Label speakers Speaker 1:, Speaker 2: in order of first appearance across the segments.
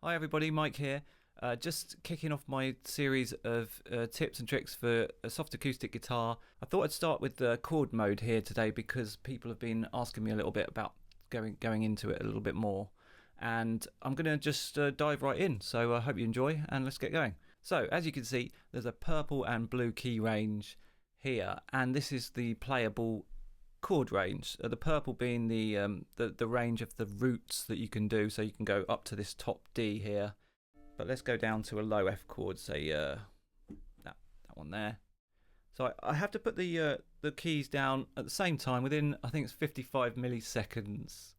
Speaker 1: Hi everybody, Mike here. Just kicking off my series of tips and tricks for a soft acoustic guitar. I thought I'd start with the chord mode here today because people have been asking me a little bit about going into it a little bit more. And I'm going to just dive right in, so I hope you enjoy and let's get going. So as you can see, there's a purple and blue key range here, and this is the playable chord range. The purple being the range of the roots that you can do, so you can go up to this top D here, but let's go down to a low F chord, say that one there. So I have to put the keys down at the same time within, I think it's 55 milliseconds.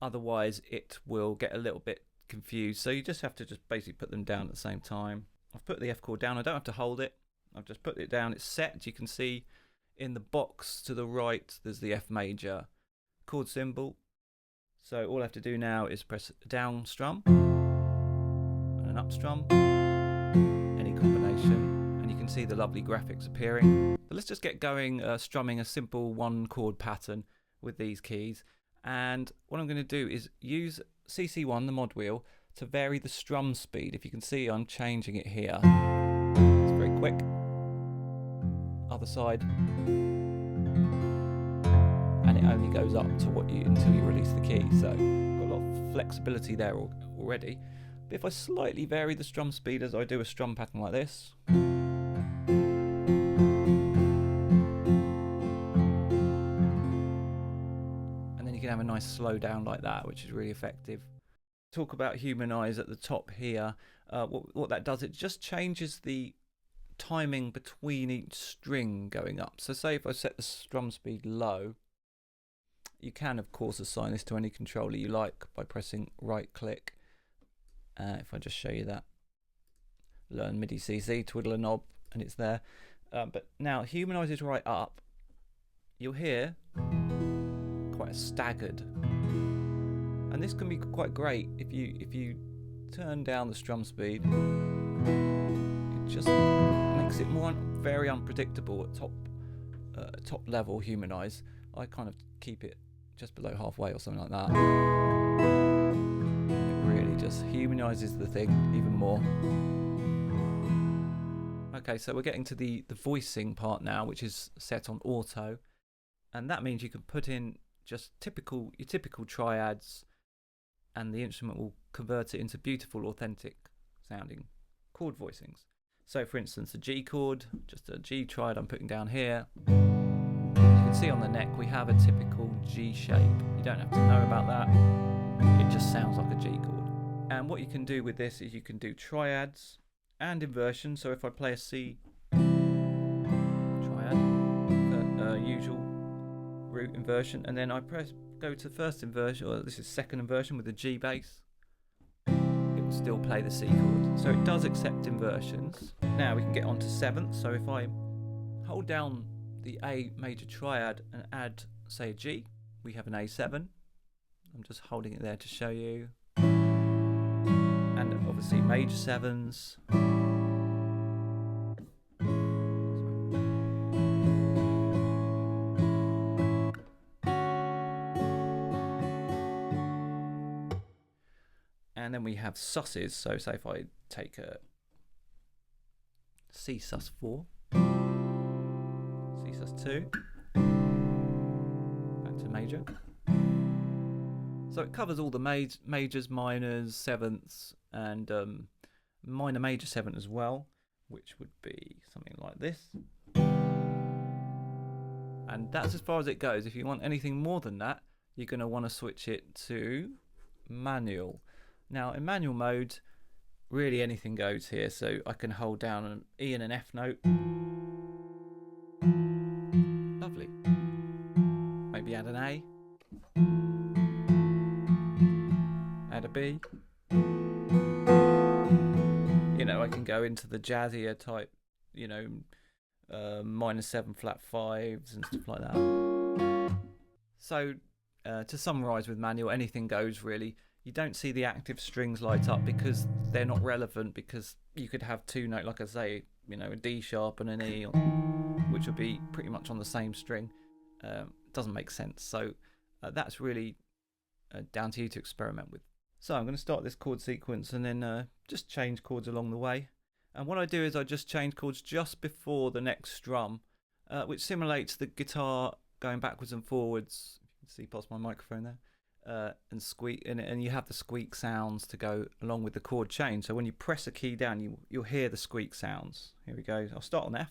Speaker 1: Otherwise it will get a little bit confused, so you just have to basically put them down at the same time. I've put the F chord down, I don't have to hold it, I've just put it down, it's set. You can see in the box to the right there's the F major chord symbol, so all I have to do now is press a down strum and an up strum, any combination, and you can see the lovely graphics appearing. So let's just get going, strumming a simple one chord pattern with these keys. And what I'm going to do is use CC1, the mod wheel, to vary the strum speed. If you can see, I'm changing it here. It's very quick. Other side, and it only goes up to until you release the key, so got a lot of flexibility there already. But if I slightly vary the strum speed as I do a strum pattern like this, and then you can have a nice slow down like that, which is really effective. Talk about Humanize at the top here. What that does, it just changes the timing between each string going up. So say if I set the strum speed low, you can of course assign this to any controller you like by pressing right click. If I just show you that, learn MIDI CC, twiddle a knob, and it's there. But now Humanize is right up, you'll hear quite a staggered, and this can be quite great if you turn down the strum speed. It just makes it very unpredictable at top level. Humanize, I kind of keep it just below halfway or something like that. It really just humanizes the thing even more. Okay, so we're getting to the voicing part now, which is set on auto, and that means you can put in just your typical triads, and the instrument will convert it into beautiful, authentic sounding chord voicings. So for instance, a G chord, just a G triad I'm putting down here. You can see on the neck we have a typical G shape. You don't have to know about that, it just sounds like a G chord. And what you can do with this is you can do triads and inversion. So if I play a C triad, usual root inversion, and then I go to first inversion, or this is second inversion with the G bass, it will still play the C chord. So it does accept inversions. Now we can get on to seventh. So if I hold down the A major triad and add, say, a G, we have an A7. I'm just holding it there to show you. And obviously major sevens. And then we have susses. So say if I take a C sus4, C sus2, back to major. So it covers all the majors, minors, sevenths, and minor major seventh as well, which would be something like this. And that's as far as it goes. If you want anything more than that, you're going to want to switch it to manual. Now in manual mode, really anything goes here, so I can hold down an E and an F note. Lovely. Maybe add an A. Add a B. You know, I can go into the jazzier type, you know, minor 7 flat 5s and stuff like that. So to summarise with manual, anything goes really. You don't see the active strings light up because they're not relevant, because you could have two notes, like I say, you know, a D sharp and an E, which would be pretty much on the same string. Doesn't make sense. So that's really down to you to experiment with. So I'm going to start this chord sequence and then just change chords along the way. And what I do is I just change chords just before the next strum, which simulates the guitar going backwards and forwards. You can see past my microphone there, and squeak, and you have the squeak sounds to go along with the chord change. So when you press a key down, you'll hear the squeak sounds. Here we go. I'll start on F.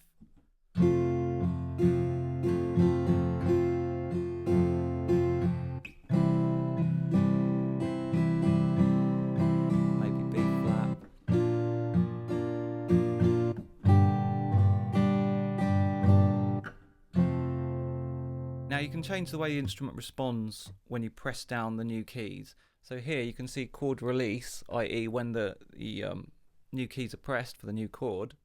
Speaker 1: Now you can change the way the instrument responds when you press down the new keys. So here you can see chord release, i.e. when the new keys are pressed for the new chord,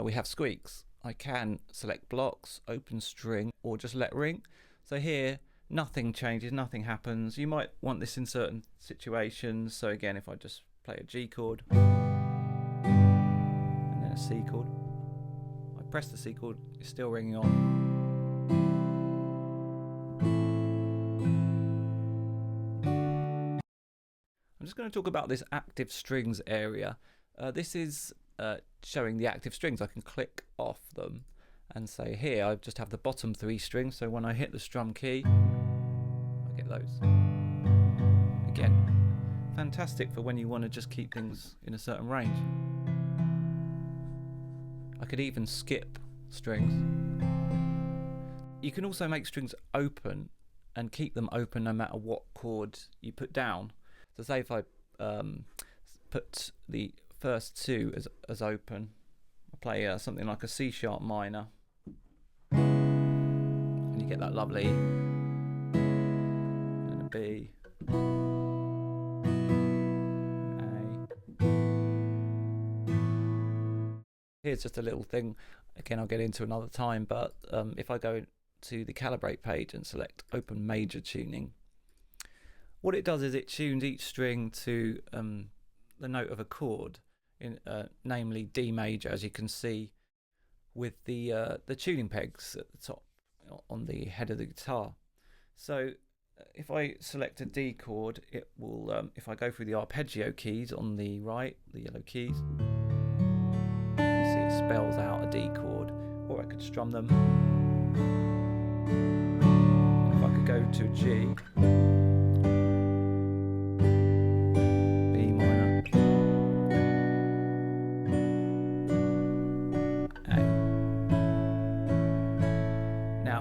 Speaker 1: we have squeaks. I can select blocks, open string, or just let ring. So here nothing changes, nothing happens. You might want this in certain situations. So again, if I just play a G chord and then a C chord, I press the C chord, it's still ringing on. I'm just going to talk about this active strings area. This is showing the active strings. I can click off them and say here I just have the bottom 3 strings, so when I hit the strum key I get those. Again, fantastic for when you want to just keep things in a certain range. I could even skip strings. You can also make strings open and keep them open no matter what chord you put down. So say if I put the first 2 as open, I play something like a C sharp minor, and you get that lovely, and a B, A. Here's just a little thing, again I'll get into another time, but if I go to the calibrate page and select open major tuning, what it does is it tunes each string to the note of a chord, namely D major, as you can see with the tuning pegs at the top on the head of the guitar. So if I select a D chord, it will, if I go through the arpeggio keys on the right, the yellow keys, you see it spells out a D chord, or I could strum them. If I could go to a G,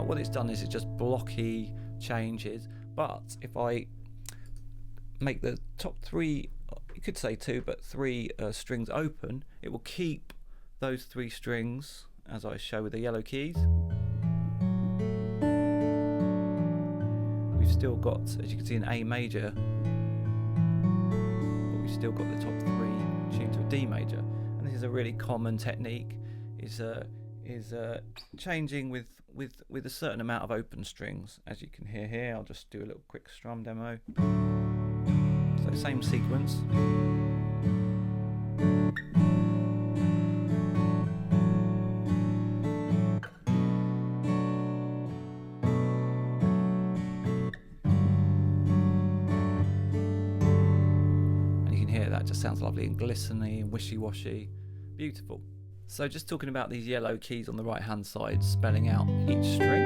Speaker 1: what it's done is it's just blocky changes, but if I make the top 3, you could say 2, but 3 strings open, it will keep those 3 strings as I show with the yellow keys. We've still got, as you can see, an A major, but we've still got the top 3 tuned to a D major. And this is a really common technique, is changing with a certain amount of open strings. As you can hear here, I'll just do a little quick strum demo. So same sequence. And you can hear that just sounds lovely and glistening and wishy-washy. Beautiful. So just talking about these yellow keys on the right hand side, spelling out each string.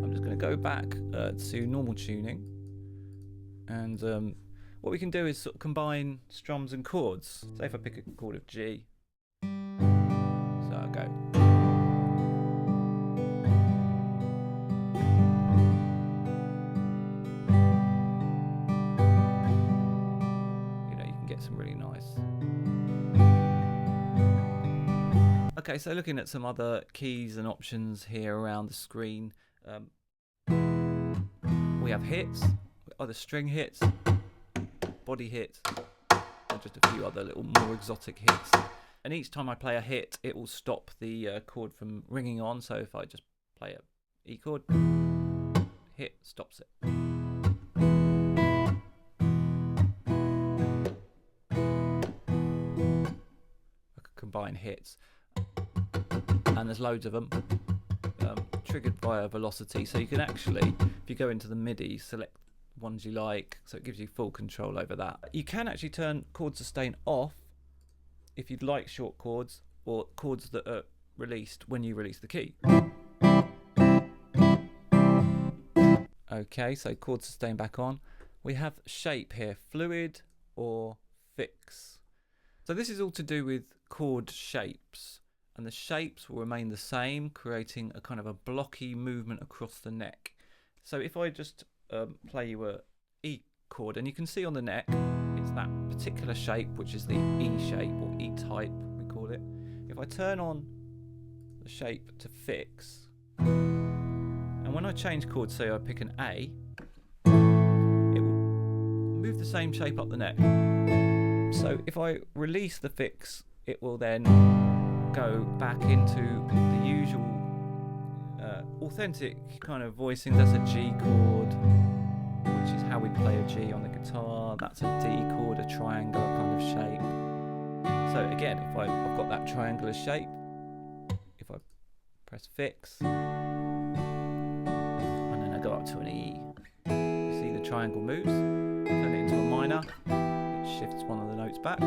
Speaker 1: I'm just going to go back to normal tuning, and what we can do is sort of combine strums and chords. Say if I pick a chord of G, so I'll go. You know, you can get some really nice. Okay, so looking at some other keys and options here around the screen, we have hits, other string hits, body hits, and just a few other little more exotic hits. And each time I play a hit, it will stop the chord from ringing on. So if I just play a E chord, hit stops it. I could combine hits. And there's loads of them, triggered via velocity, so you can actually, if you go into the MIDI, select ones you like, so it gives you full control over that. You can actually turn chord sustain off if you'd like short chords or chords that are released when you release the key. Okay, so chord sustain back on. We have shape here, fluid or fix. So this is all to do with chord shapes, and the shapes will remain the same, creating a kind of a blocky movement across the neck. So if I just play you a E chord, and you can see on the neck, it's that particular shape, which is the E shape or E type, we call it. If I turn on the shape to fix, and when I change chords, say I pick an A, it will move the same shape up the neck. So if I release the fix, it will then go back into the usual authentic kind of voicing. That's a G chord, which is how we play a G on the guitar. That's a D chord, a triangular kind of shape. So again, if I've got that triangular shape, if I press fix, and then I go up to an E, you see the triangle moves, turn it into a minor, it shifts one of the notes back.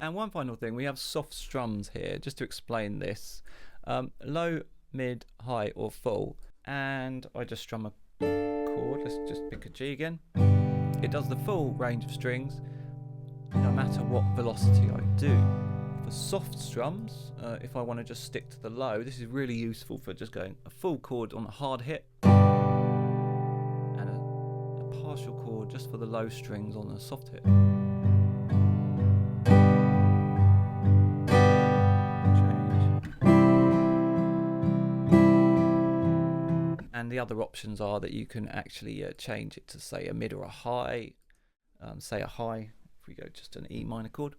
Speaker 1: And one final thing, we have soft strums here, just to explain this. Low, mid, high or full, and I just strum a chord. Let's just pick a G again. It does the full range of strings no matter what velocity I do. For soft strums, if I want to just stick to the low, this is really useful for just going a full chord on a hard hit and a partial chord just for the low strings on a soft hit. And the other options are that you can actually change it to say a mid or a high. Say a high, if we go just an E minor chord.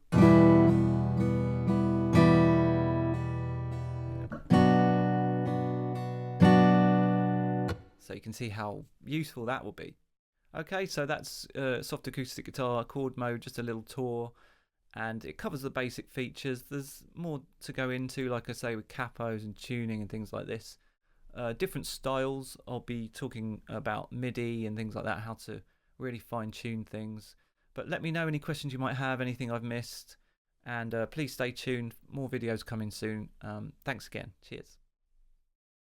Speaker 1: So you can see how useful that will be. Okay, so that's soft acoustic guitar chord mode, just a little tour, and it covers the basic features. There's more to go into, like I say, with capos and tuning and things like this. Different styles, I'll be talking about MIDI and things like that, how to really fine-tune things. But let me know any questions you might have, anything I've missed, and please stay tuned, more videos coming soon. Thanks again, cheers.